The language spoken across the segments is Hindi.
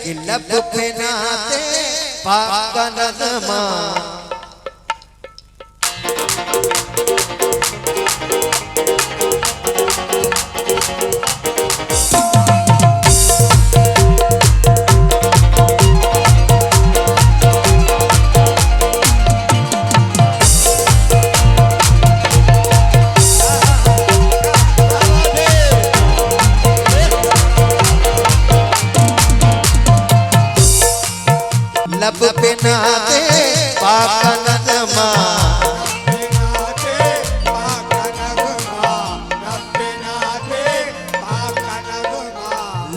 कि लब पे नाते पाक का नगमा। लब पे नाते पाक नगमा,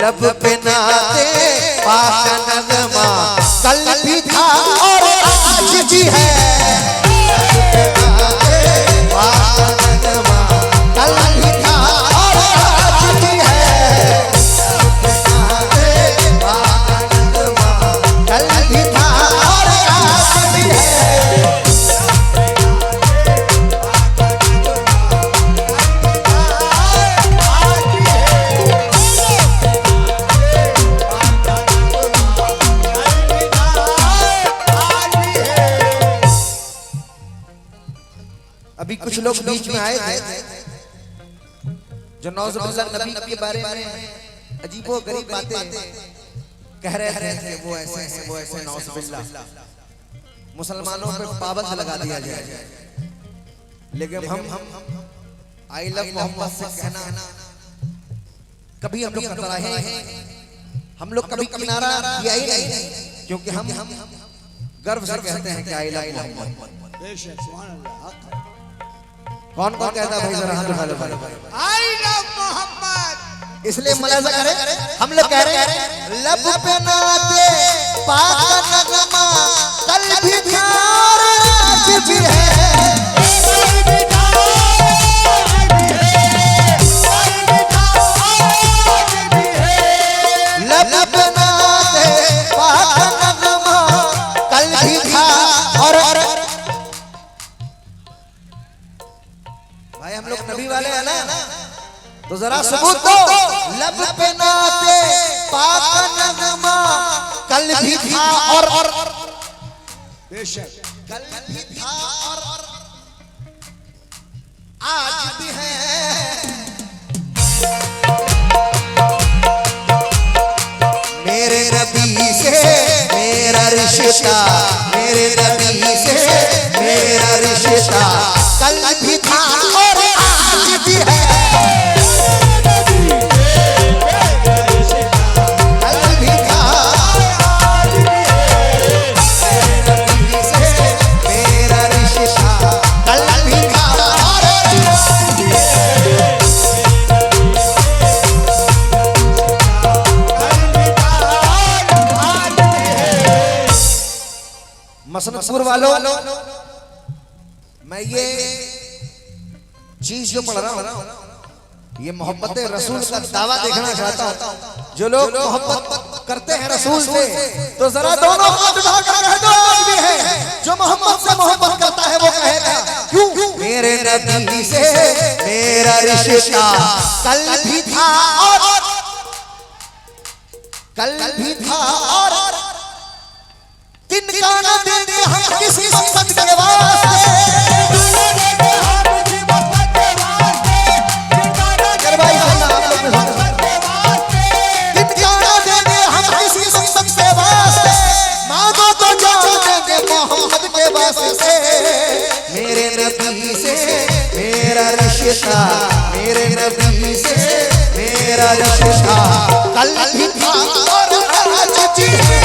लब पे नाते पाक नगमा। कल भी था और आज भी है, पाक नगमा। कल भी था और आज भी है, पाक नगमा। कल भी था और आज भी है। अभी कुछ लोग बीच में आए थे जो नौजुबान नबी के बारे में अजीबो गरीब बातें कह रहे थे। वो ऐसे नौजुबिल्लाह मुसलमानों पे पाबंद लगा दिया जाए। लेकिन हम आई लव मोहम्मद से कहना कभी हम लोग कतराए हैं, हम लोग कभी किनारा किया ही नहीं, क्योंकि हम गर्व से कहते हैं कि आई लव मोहम्मद। कौन कौन कहता है भाई जरा हाथ उठा लो भाई। I love Mohammed. इसलिए मुलाजा करें, हम लोग कह रहे हैं लब पे नाते पाक नगमा। कल भी था और आज भी है, लब पे नाते पाक नगमा। कल भी था और भाई हम लोग नबी वाले हैं ना, तो जरा सबूत दो। लब पे नाते पाक नगमा। कल भी था और बेशक कल भी था और आज भी है। मेरे नबी से मेरा रिश्ता, मेरे नबी से मेरा रिश्ता। कल भी था और आज भी है, कल भी था आज भी है। मेरे नबी से मेरा रिश्ता, कल भी था और आज भी है। मसनदपुर वालों, मैं ये चीज जो पढ़ रहा हूँ ये मोहब्बत रसूल का दावा देखना चाहता हूँ। जो लोग मोहब्बत करते हैं रसूल से, तो जरा दोनों हाथ उठाकर कह दो आज भी है। जो मोहम्मद से मोहब्बत करता है वो कहेगा क्यों? मेरे नबी से मेरा रिश्ता। कल भी था और कल भी था और तिनका न देंगे हम किसी मकसद के वास्ते। मेरे नबी से मेरा रिश्ता, मेरे नबी से मेरा रिश्ता। कल भी था और आज भी है।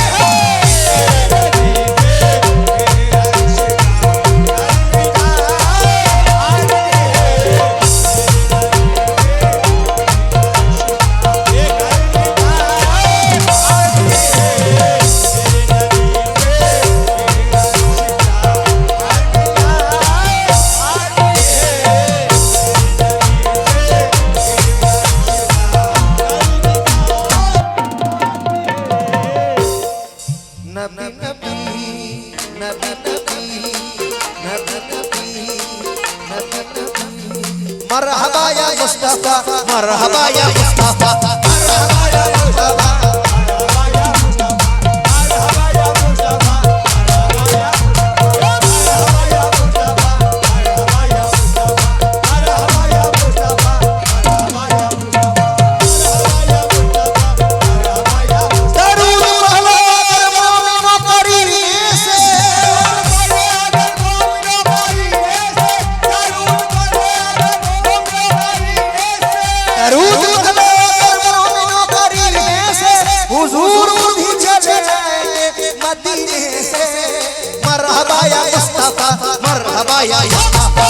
मरहबा या मुस्तफा, मरहबा या मुस्तफा, मरहबा या मुस्तफा, मरहबा या मुस्तफा, मरहबा या मुस्तफा।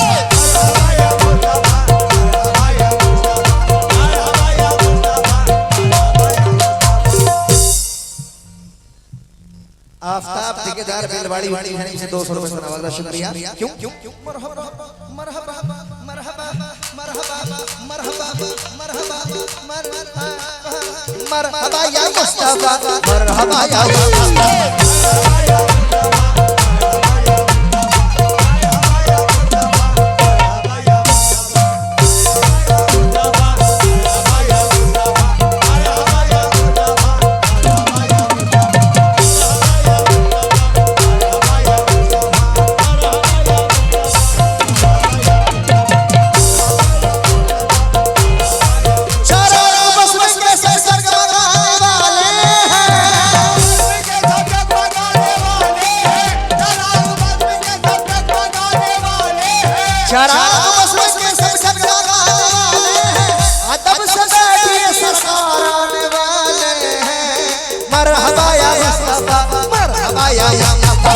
आफ्ताब ठेकेदार बेलवाड़ी वाली है से 200 रुपए का नवाजा, शुक्रिया। क्यों क्यों मरहबा मरहबा मरहबा मरहबा मरहबा मरहबा मरहबा या मुस्तफा, मरहबा या मुस्तफा। मरहबा या मुस्तफा, मरहबा या मुस्तफा।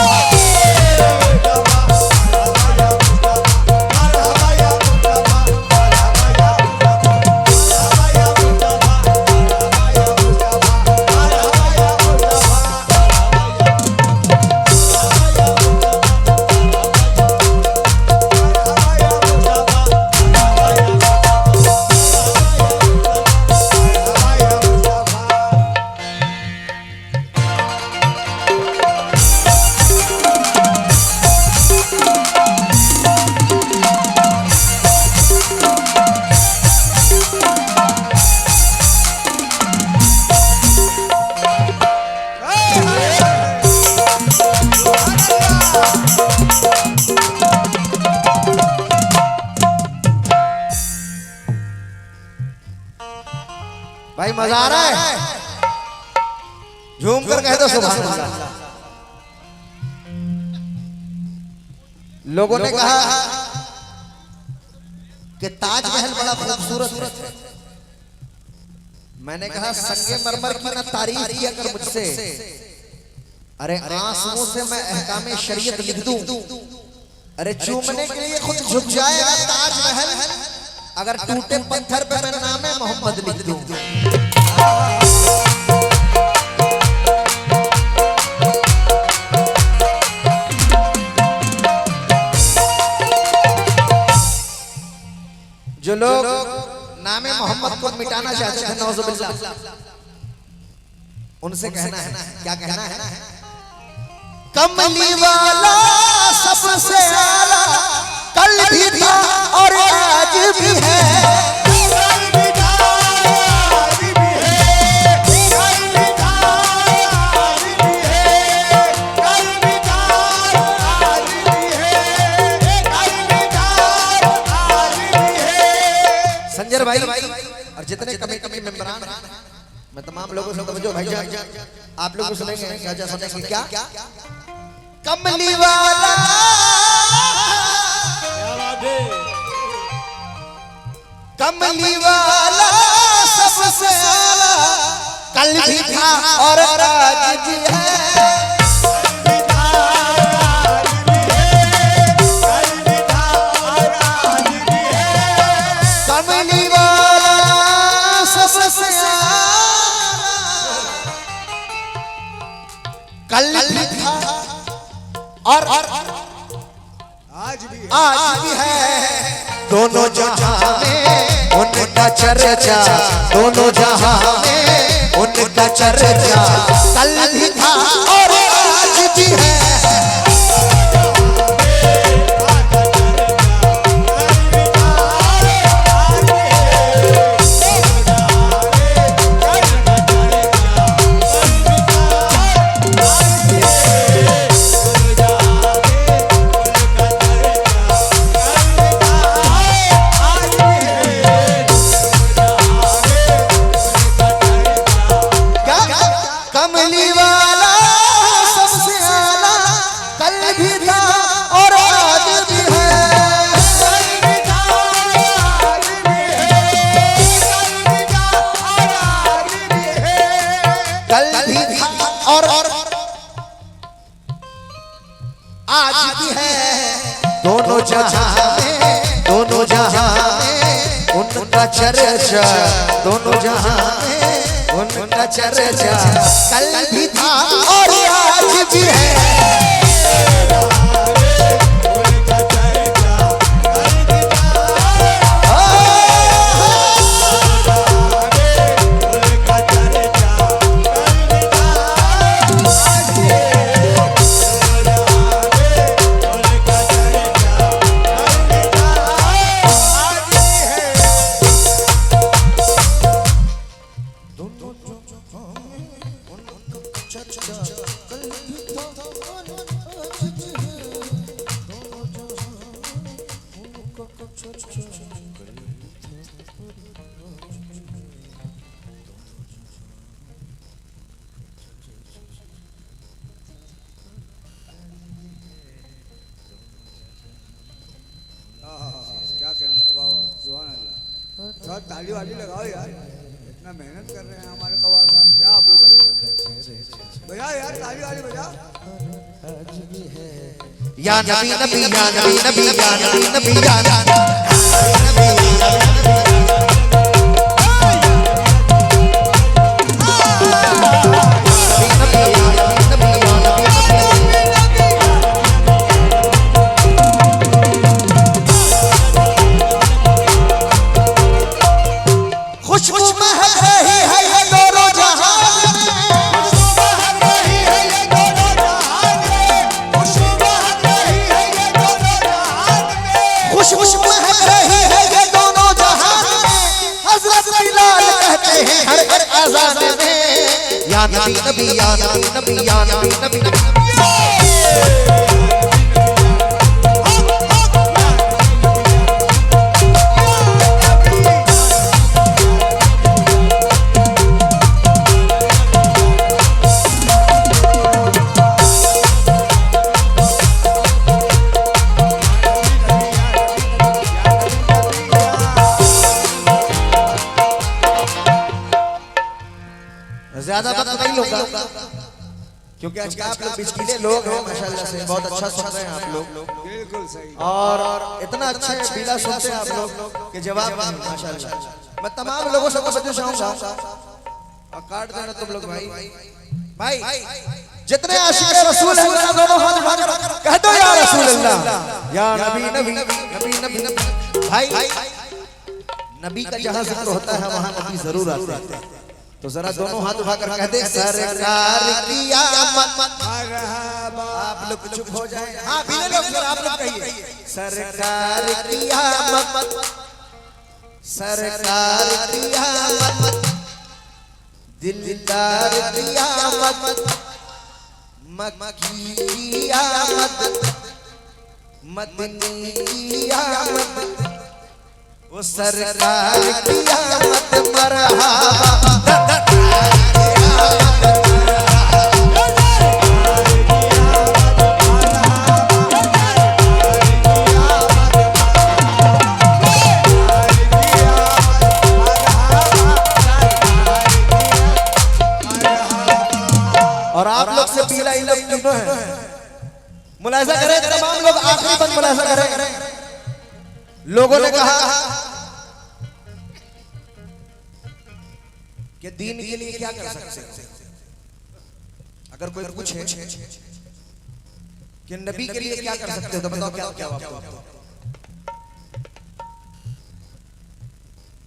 भाई मजा आ रहा है? झूम कर कह दो सुभान अल्लाह। लोगों ने कहा कि ताजमहल बड़ा खूबसूरत है। मैंने कहा संगमरमर की ना तारीफ किया कर मुझसे, अरे आंसुओं से मैं अहकामे शरीयत लिख दूं। अरे चूमने के लिए खुद झुक जाएगा ताजमहल, अगर टूटे पत्थर पे मैं नामे मोहम्मद लिख दूं। जो लोग नामे मोहम्मद को मिटाना चाहते थे नौजुबिल्लाह, उनसे कहना है, क्या कहना है? कमली वाला सबसे आला कल भी था और आज भी है। संजय भाई और जितने कमेटी के मेंबरान, मैं तमाम लोगों से तवज्जो भाईजान, आप लोग सुनेंगे क्या सुनेंगे? क्या कमली वाला कमली वाला सबसे आला कल भी था और आज भी है। कमली वाला सबसे आला कल भी था और आज भी है। दोनों जहां में उनका चर्चा, दोनों जहां में उनका चर्चा कल भी था और आज भी है। आज भी है दोनों जहां में, दोनों जहां में उनका चर्चा, दोनों जहां में उनका चर्चा। कल भी था और आज भी है। क्या कर रहे हैं? वाह वाह, सुभान अल्लाह। थोड़ा ताली वाली लगाओ यार, इतना मेहनत कर रहे हैं हमारे कवाल साहब। क्या आप लोग बजाओ यार, ताली वाली बजाओ। या नबी नबी या नबी नबी या नबी नबी या नबी या नबी नबी या नबी नबी या नबी नबी नबी। ज्यादा वक्त नहीं होगा क्योंकि आज के आप लोग बिचकीले लोग हैं माशाल्लाह से, बहुत अच्छा सुन रहे हैं आप लोग। बिल्कुल सही। और इतना अच्छा बीला सुनते हैं आप लोग कि जवाब नहीं माशाल्लाह। मैं तमाम लोगों से बच्चों चाहूंगा और काट देना तुम लोग भाई जितने आशिक रसूल हैं दोनों हाथ उठाकर कह दो या रसूल अल्लाह, या नबी नबी नबी नबी नबी। भाई नबी का जहां जिक्र होता है वहां नबी जरूर आते हैं, तो जरा दोनों हाथ उठाकर कह दे सरकार की आमद। आप लोग चुप हो जाएं। हाँ बिना लोग आप लोग कहिए सरकार की आमद, सरकार की आमद, दिलदार की आमद, मक्की की आमद, मदनी की आमद, वो सरकार की आमद मरहबा। और आप लोग से पीला इल्म तीनों है, मुलाहिजा करें तमाम लोग, आखिरी बंद मुलाहिजा करें। लोगों ने कहा कि दीन के लिए क्या कर सकते हैं। अगर कोई पूछे कि नबी के लिए क्या कर सकते हो तो बताओ क्या क्या आपको।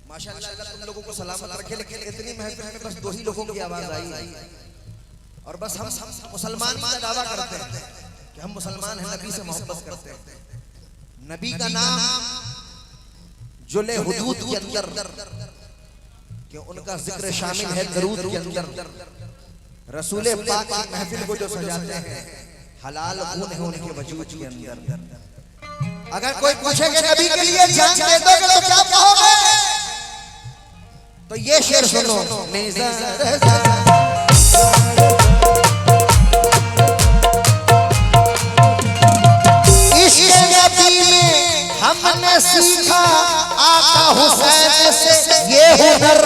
माशाअल्लाह अल्लाह तुम लोगों को सलामत रखे, लेकिन इतनी महफिल में बस दो ही लोगों की आवाज आई और बस हम मुसलमान का दावा करते हैं कि हम मुसलमान हैं, नबी से मोहब्बत करते हैं। नबी का नाम जो ले हुदूद के अंदर कि उनका जिक्र शामिल है दरूद के अंदर। रसूल पाक की महफिल को जो सजाते हैं हलाल खून है उनके वजूद के अंदर। अगर कोई पूछे कि नबी के लिए जान दे दोगे तो क्या कहोगे, तो ये शेर सुनो। इश्क़ नबी में हमने सीखा आका हुसैन से ये हुनर,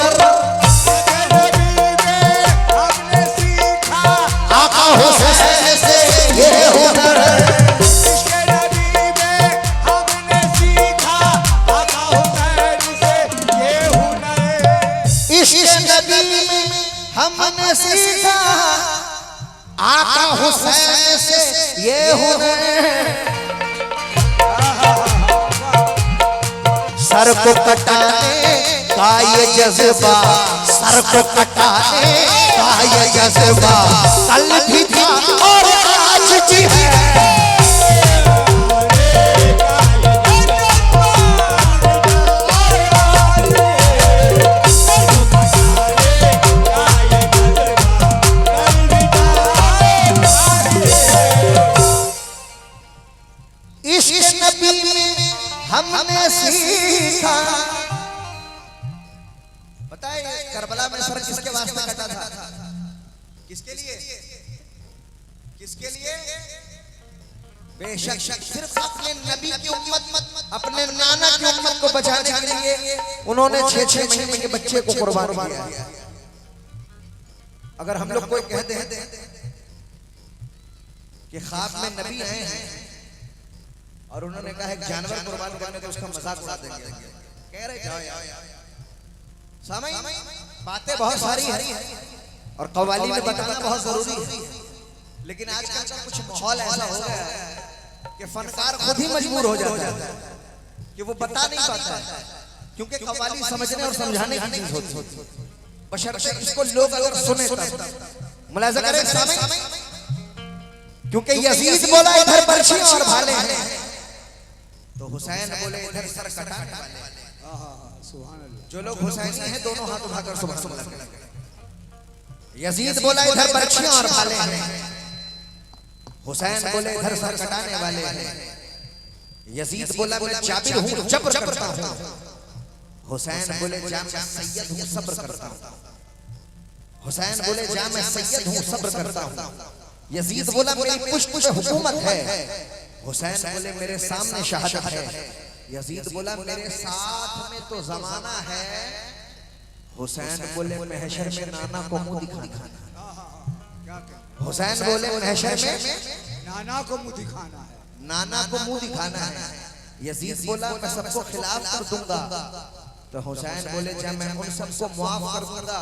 आका हुसैन से ये हुनर। आका हुसैन से ये हुनर, सर को कटाने का ये जज्बा, सर को कटाने का ये जज्बा कल भी था और आज भी है। इश्क नबी में हमने सीखा। बताइए करबला में सर किसके वास्ते कटा था? किसके लिए? किसके लिए? बेशक सिर्फ अपने नबी की उम्मत, अपने नाना की उम्मत को बचाने के लिए उन्होंने 6-6 महीने के बच्चे को कुर्बान किया। अगर हम लोग कोई कहते हैं कि ख्वाब में नबी आए हैं और उन्होंने कहा एक जानवर कुर्बान करने तो उसका मजाक उड़ा देंगे, कह रहे जाओ यार। सामई बातें बहुत सारी हैं और कव्वाली में बताना बहुत जरूरी है, लेकिन आजकल का कुछ माहौल ऐसा हो गया है कि फनकार खुद ही मजबूर हो जाता है कि वो बता नहीं पाता है, क्योंकि कव्वाली समझने और समझाने की चीज होती है, बशर्ते इसको लोग अगर सुने तब। मुलाजा करें सामई, क्योंकि यजीद बोला इधर बर्छी और भाले हैं, तो हुसैन बोले इधर सर कटाने वाले। सुभान अल्लाह। जो लोग हुसैनी हैं दोनों हाथ उठाकर सुबह सुबह। यजीद बोला इधर बर्छियां और भाले हैं, हुसैन बोले इधर सर कटाने वाले हैं। यजीद बोला मैं जाबिर हूं जबर करता हूं, हुसैन बोले जा मैं सैयद हूं सब्र करता हूं। हुसैन बोले जा मैं सैयद हूं सब्र करता हूं। यजीद बोला मेरी पुष्ट पे हुकूमत है, हुसैन बोले मेरे सामने शहादत है। यजीद बोला मेरे साथ में तो जमाना है, हुसैन बोले महशर में नाना को मुंह दिखाना। हुसैन बोले महशर में नाना को मुंह दिखाना है, नाना को मुंह दिखाना है। यजीद बोला मैं सबको खिलाफ कर दूंगा, तो हुसैन बोले जब मैं उन सबको मुआफ कर दूंगा।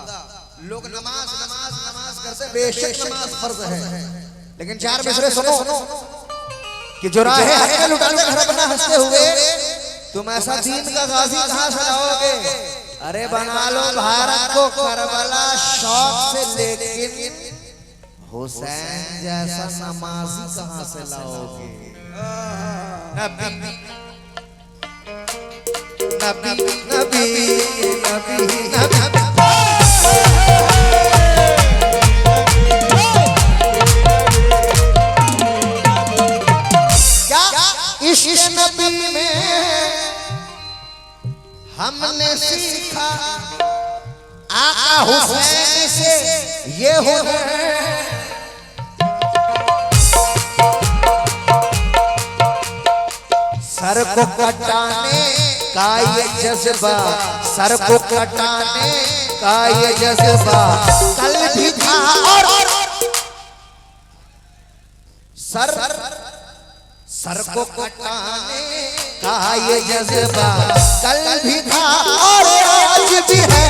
लोग नमाज नमाज नमाज करते, बेशक नमाज फर्ज है, लेकिन 4 मिसरे सुनो कि जो राह हक में लुटाने घर बना हंसते हुए तुम ऐसा दीन का गाजी कहां से लाओगे? अरे बना लो भारत को करबला शौक से, लेकिन हुसैन जैसा नमाजी कहां से लाओगे? नबी नबी नबी नबी नबी इश्क नबी में हमने सीखा, आका हुसैन से ये हुनर, सर को कटाने का ये जज्बा, सर को कटाने का ये जज्बा कल भी था और सर को कटाने का ये जज्बा कल भी था और आज भी है।